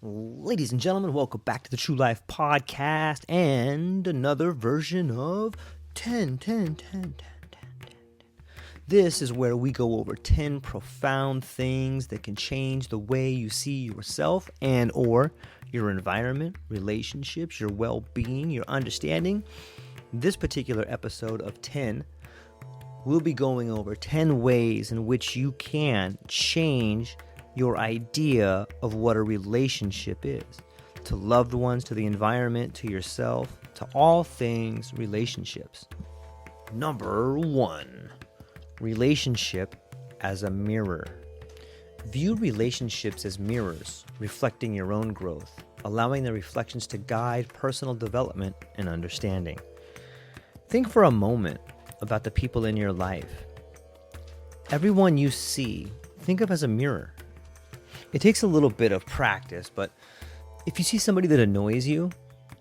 Ladies and gentlemen, welcome back to the True Life Podcast and another version of 10, 10, 10, 10, 10, 10. This is where we go over 10 profound things that can change the way you see yourself and or your environment, relationships, your well-being, your understanding. This particular episode of 10, we'll be going over 10 ways in which you can change your idea of what a relationship is, to loved ones, to the environment, to yourself, to all things relationships. Number 1, relationship as a mirror. View relationships as mirrors, reflecting your own growth, allowing the reflections to guide personal development and understanding. Think for a moment about the people in your life. Everyone you see, think of as a mirror. It takes a little bit of practice, but if you see somebody that annoys you,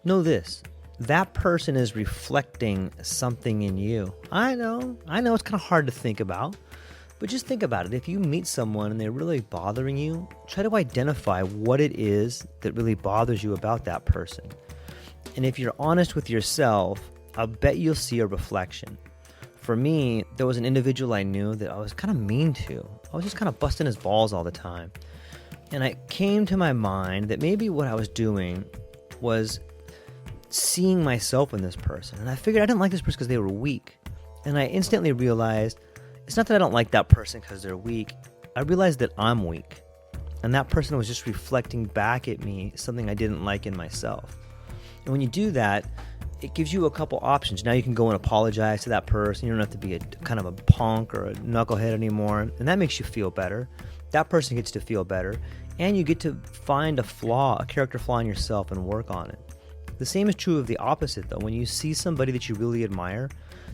know this. That person is reflecting something in you. I know it's kind of hard to think about, but just think about it. If you meet someone and they're really bothering you, try to identify what it is that really bothers you about that person. And if you're honest with yourself, I'll bet you'll see a reflection. For me, there was an individual I knew that I was kind of mean to. I was just kind of busting his balls all the time. And it came to my mind that maybe what I was doing was seeing myself in this person. And I figured I didn't like this person because they were weak. And I instantly realized it's not that I don't like that person because they're weak. I realized that I'm weak. And that person was just reflecting back at me something I didn't like in myself. And when you do that, it gives you a couple options. Now you can go and apologize to that person. You don't have to be a kind of a punk or a knucklehead anymore. And that makes you feel better. That person gets to feel better. And you get to find a character flaw in yourself and work on it. The same is true of the opposite, though. When you see somebody that you really admire,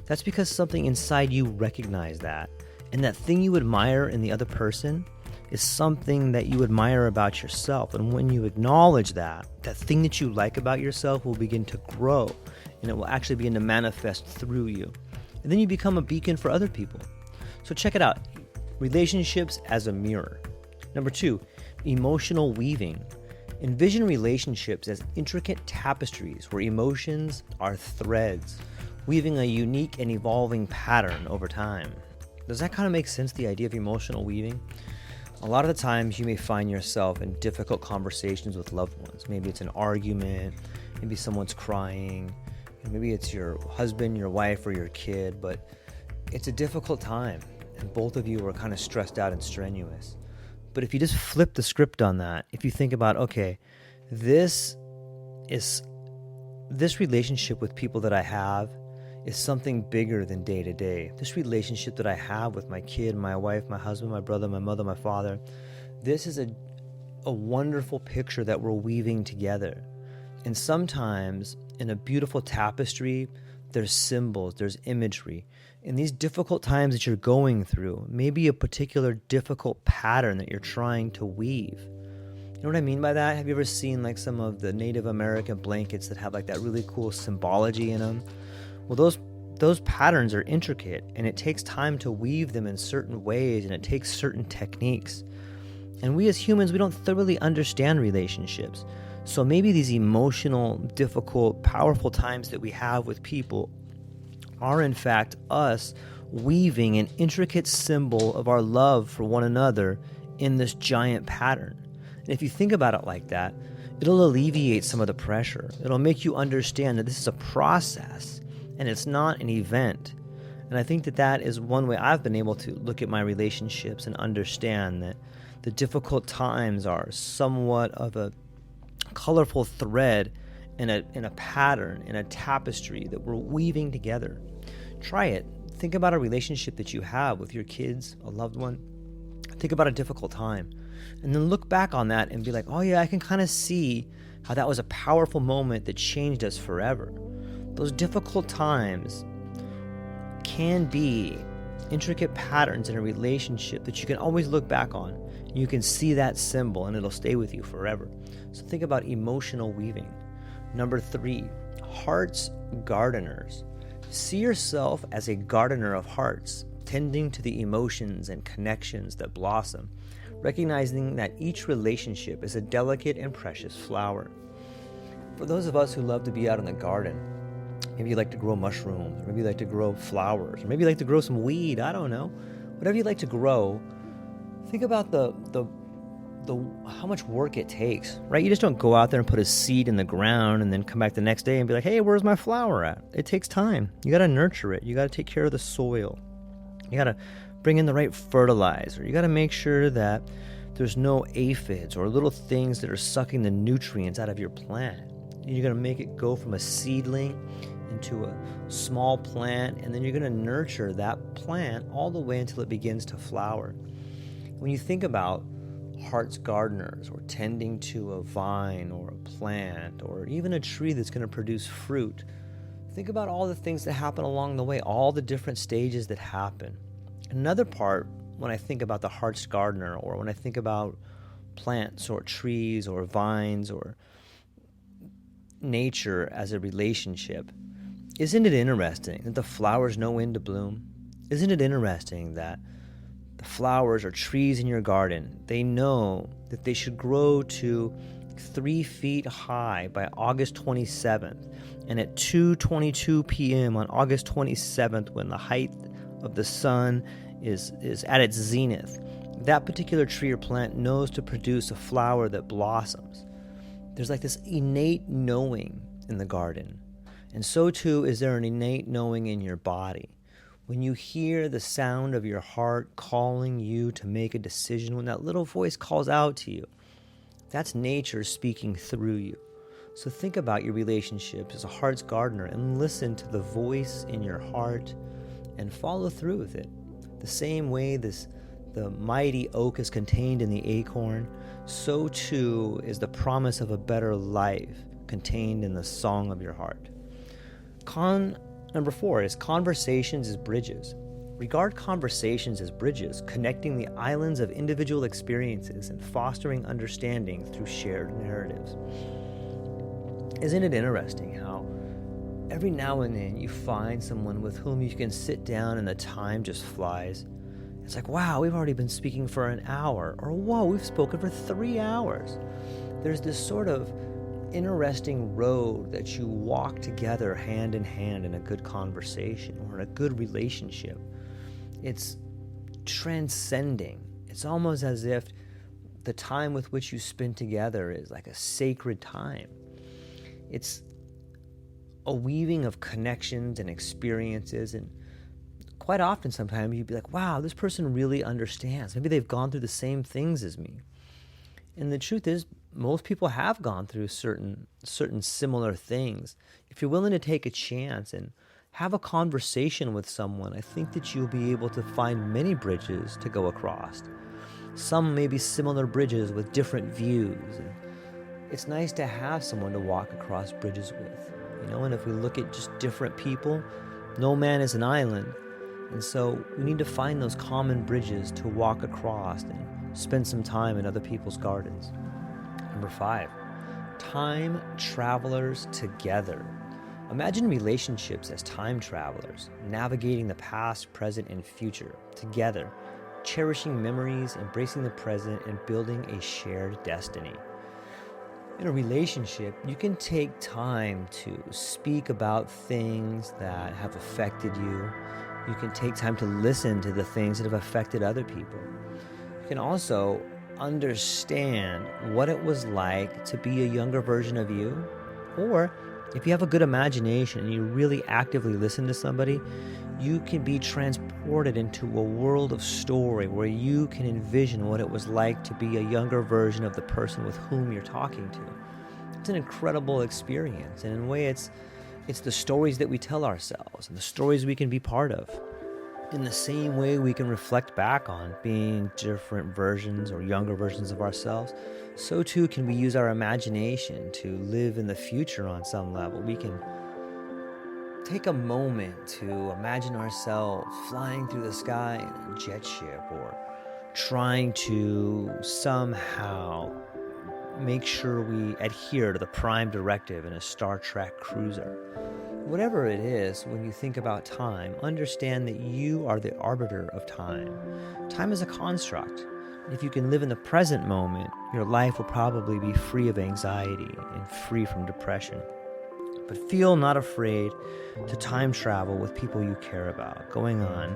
that's because something inside you recognizes that. And that thing you admire in the other person is something that you admire about yourself. And when you acknowledge that thing that you like about yourself will begin to grow. And it will actually begin to manifest through you. And then you become a beacon for other people. So check it out. Relationships as a mirror. Number 2, emotional weaving. Envision relationships as intricate tapestries where emotions are threads, weaving a unique and evolving pattern over time. Does that kind of make sense, the idea of emotional weaving? A lot of the times you may find yourself in difficult conversations with loved ones. Maybe it's an argument, maybe someone's crying, maybe it's your husband, your wife, or your kid, but it's a difficult time. And both of you are kind of stressed out and strenuous. But if you just flip the script on that, if you think about, okay, this relationship with people that I have is something bigger than day to day. This relationship that I have with my kid, my wife, my husband, my brother, my mother, my father, this is a wonderful picture that we're weaving together. And sometimes in a beautiful tapestry, there's symbols, there's imagery. In these difficult times that you're going through, maybe a particular difficult pattern that you're trying to weave. You know what I mean by that? Have you ever seen like some of the Native American blankets that have like that really cool symbology in them? Well, those patterns are intricate, and it takes time to weave them in certain ways, and it takes certain techniques. And we as humans, we don't thoroughly understand relationships. So maybe these emotional, difficult, powerful times that we have with people are in fact us weaving an intricate symbol of our love for one another in this giant pattern. And if you think about it like that, it'll alleviate some of the pressure. It'll make you understand that this is a process and it's not an event. And I think that is one way I've been able to look at my relationships and understand that the difficult times are somewhat of a colorful thread in a pattern, in a tapestry that we're weaving together. Try it. Think about a relationship that you have with your kids, a loved one. Think about a difficult time. And then look back on that and be like, oh yeah, I can kind of see how that was a powerful moment that changed us forever. Those difficult times can be intricate patterns in a relationship that you can always look back on. You can see that symbol and it'll stay with you forever. So think about emotional weaving. Number 3, hearts gardeners. See yourself as a gardener of hearts, tending to the emotions and connections that blossom. recognizing that each relationship is a delicate and precious flower. For those of us who love to be out in the garden, maybe you like to grow mushrooms, or maybe you like to grow flowers, or maybe you like to grow some weed, I don't know. Whatever you like to grow, think about the how much work it takes, right? You just don't go out there and put a seed in the ground and then come back the next day and be like, hey, where's my flower at? It takes time. You got to nurture it. You got to take care of the soil. You got to bring in the right fertilizer. You got to make sure that there's no aphids or little things that are sucking the nutrients out of your plant. You're going to make it go from a seedling into a small plant, and then you're going to nurture that plant all the way until it begins to flower. When you think about heart's gardeners, or tending to a vine or a plant or even a tree that's going to produce fruit, think about all the things that happen along the way, all the different stages that happen. Another part, when I think about the heart's gardener, or when I think about plants or trees or vines or nature as a relationship, isn't it interesting that the flowers know when to bloom? Isn't it interesting that the flowers or trees in your garden, they know that they should grow to 3 feet high by August 27th. And at 2:22 p.m. on August 27th, when the height of the sun is at its zenith, that particular tree or plant knows to produce a flower that blossoms. There's like this innate knowing in the garden. And so too is there an innate knowing in your body. When you hear the sound of your heart calling you to make a decision, when that little voice calls out to you, that's nature speaking through you. So think about your relationship as a heart's gardener and listen to the voice in your heart and follow through with it. The same way the mighty oak is contained in the acorn, so too is the promise of a better life contained in the song of your heart. Number 4 is conversations as bridges. Regard conversations as bridges, connecting the islands of individual experiences and fostering understanding through shared narratives. Isn't it interesting how every now and then you find someone with whom you can sit down and the time just flies? It's like, wow, we've already been speaking for an hour, or whoa, we've spoken for 3 hours. There's this sort of interesting road that you walk together hand in hand in a good conversation or in a good relationship. It's transcending. It's almost as if the time with which you spend together is like a sacred time. It's a weaving of connections and experiences, and quite often sometimes you'd be like, wow, this person really understands. Maybe they've gone through the same things as me. And the truth is, most people have gone through certain similar things. If you're willing to take a chance and have a conversation with someone, I think that you'll be able to find many bridges to go across. Some may be similar bridges with different views. And it's nice to have someone to walk across bridges with, and if we look at just different people, no man is an island. And so we need to find those common bridges to walk across and spend some time in other people's gardens. Number 5, time travelers together. Imagine relationships as time travelers, navigating the past, present, and future together, cherishing memories, embracing the present, and building a shared destiny. In a relationship, you can take time to speak about things that have affected you. You can take time to listen to the things that have affected other people. You can also understand what it was like to be a younger version of you. Or if you have a good imagination and you really actively listen to somebody, you can be transported into a world of story where you can envision what it was like to be a younger version of the person with whom you're talking to. It's an incredible experience, and in a way it's the stories that we tell ourselves and the stories we can be part of. In the same way we can reflect back on being different versions or younger versions of ourselves, so too can we use our imagination to live in the future on some level. We can take a moment to imagine ourselves flying through the sky in a jet ship, or trying to somehow make sure we adhere to the prime directive in a Star Trek cruiser. Whatever it is, when you think about time, understand that you are the arbiter of time. Time is a construct. If you can live in the present moment, your life will probably be free of anxiety and free from depression. But feel not afraid to time travel with people you care about, going on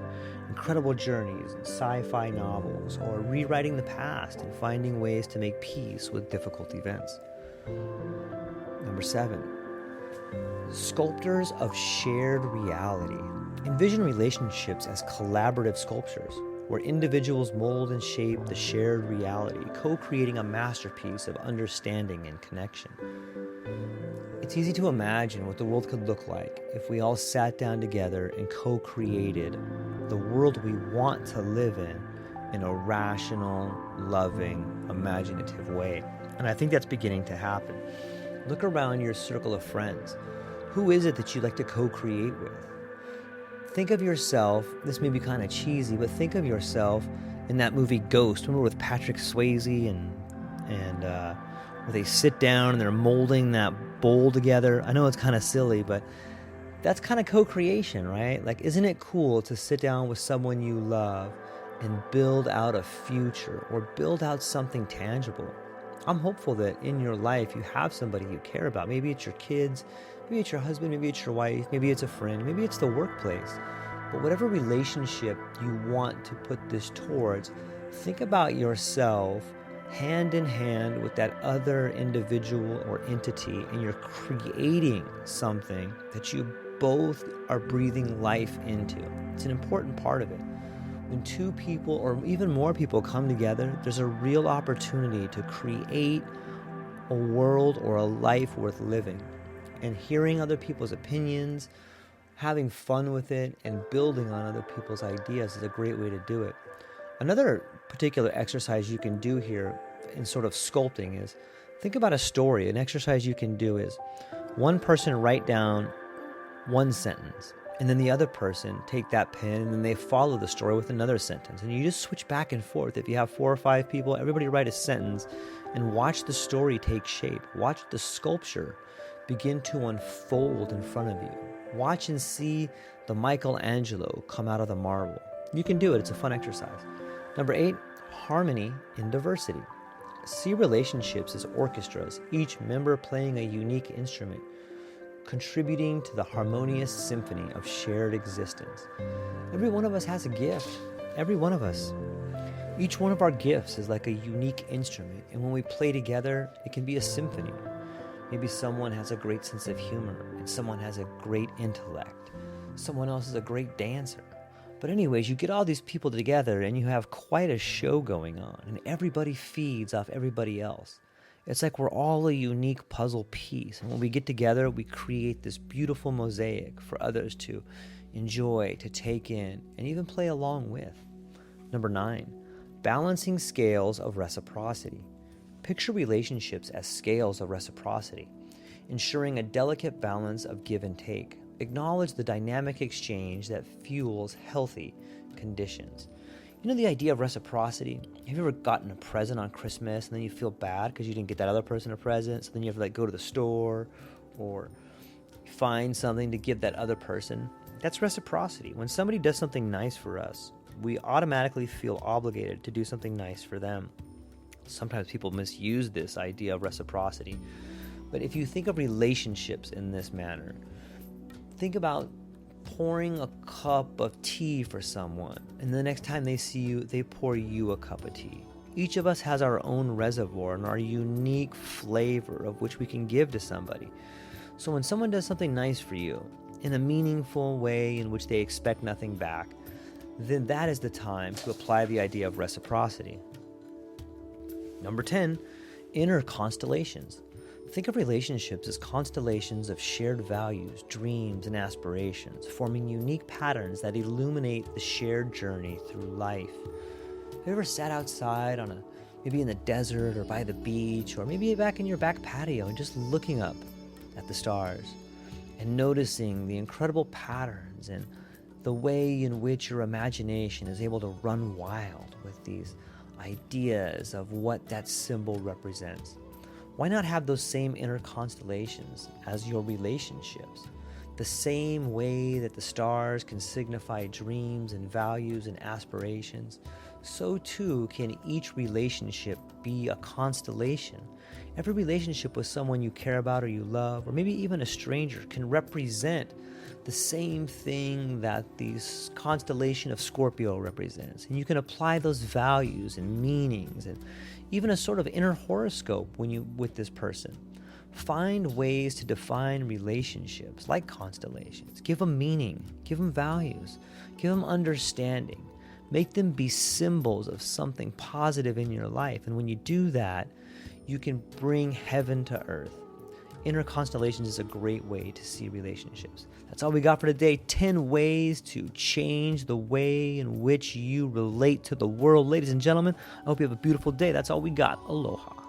incredible journeys in sci-fi novels, or rewriting the past and finding ways to make peace with difficult events. Number 7, sculptors of shared reality. Envision relationships as collaborative sculptures, where individuals mold and shape the shared reality, co-creating a masterpiece of understanding and connection. It's easy to imagine what the world could look like if we all sat down together and co-created the world we want to live in a rational, loving, imaginative way. And I think that's beginning to happen. Look around your circle of friends. Who is it that you like to co-create with? Think of yourself, this may be kind of cheesy, but think of yourself in that movie Ghost. Remember with Patrick Swayze and where they sit down and they're molding that bowl together? I know it's kind of silly, but that's kind of co-creation, right? Like, isn't it cool to sit down with someone you love and build out a future or build out something tangible? I'm hopeful that in your life you have somebody you care about. Maybe it's your kids, maybe it's your husband, maybe it's your wife, maybe it's a friend, maybe it's the workplace. But whatever relationship you want to put this towards, think about yourself hand in hand with that other individual or entity, and you're creating something that you both are breathing life into. It's an important part of it. When two people or even more people come together, there's a real opportunity to create a world or a life worth living. And hearing other people's opinions, having fun with it, and building on other people's ideas is a great way to do it. Another particular exercise you can do here in sort of sculpting is think about a story. An exercise you can do is one person write down one sentence, and then the other person take that pen and then they follow the story with another sentence. And you just switch back and forth. If you have 4 or 5 people, everybody write a sentence and watch the story take shape. Watch the sculpture begin to unfold in front of you. Watch and see the Michelangelo come out of the marble. You can do it. It's a fun exercise. Number 8, harmony in diversity. See relationships as orchestras, each member playing a unique instrument, contributing to the harmonious symphony of shared existence. Every one of us has a gift. Every one of us. Each one of our gifts is like a unique instrument, and when we play together, it can be a symphony. Maybe someone has a great sense of humor, and someone has a great intellect. Someone else is a great dancer. But anyways, you get all these people together and you have quite a show going on, and everybody feeds off everybody else. It's like we're all a unique puzzle piece, and when we get together, we create this beautiful mosaic for others to enjoy, to take in, and even play along with. Number 9, balancing scales of reciprocity. Picture relationships as scales of reciprocity, ensuring a delicate balance of give and take. Acknowledge the dynamic exchange that fuels healthy conditions. You know the idea of reciprocity? Have you ever gotten a present on Christmas and then you feel bad because you didn't get that other person a present, so then you have to go to the store or find something to give that other person? That's reciprocity. When somebody does something nice for us, we automatically feel obligated to do something nice for them. Sometimes people misuse this idea of reciprocity. But if you think of relationships in this manner, think about pouring a cup of tea for someone, and the next time they see you, they pour you a cup of tea. Each of us has our own reservoir and our unique flavor of which we can give to somebody. So when someone does something nice for you in a meaningful way in which they expect nothing back, then that is the time to apply the idea of reciprocity. Number 10, inner constellations. Think of relationships as constellations of shared values, dreams, and aspirations, forming unique patterns that illuminate the shared journey through life. Have you ever sat outside maybe in the desert or by the beach, or maybe back in your back patio and just looking up at the stars and noticing the incredible patterns and the way in which your imagination is able to run wild with these ideas of what that symbol represents? Why not have those same inner constellations as your relationships? The same way that the stars can signify dreams and values and aspirations, so too can each relationship be a constellation. Every relationship with someone you care about or you love, or maybe even a stranger, can represent the same thing that the constellation of Scorpio represents. And you can apply those values and meanings and even a sort of inner horoscope with this person. Find ways to define relationships like constellations. Give them meaning, give them values, give them understanding. Make them be symbols of something positive in your life. And when you do that, you can bring heaven to earth. Inner constellations is a great way to see relationships. That's all we got for today. 10 ways to change the way in which you relate to the world. Ladies and gentlemen, I hope you have a beautiful day. That's all we got. Aloha.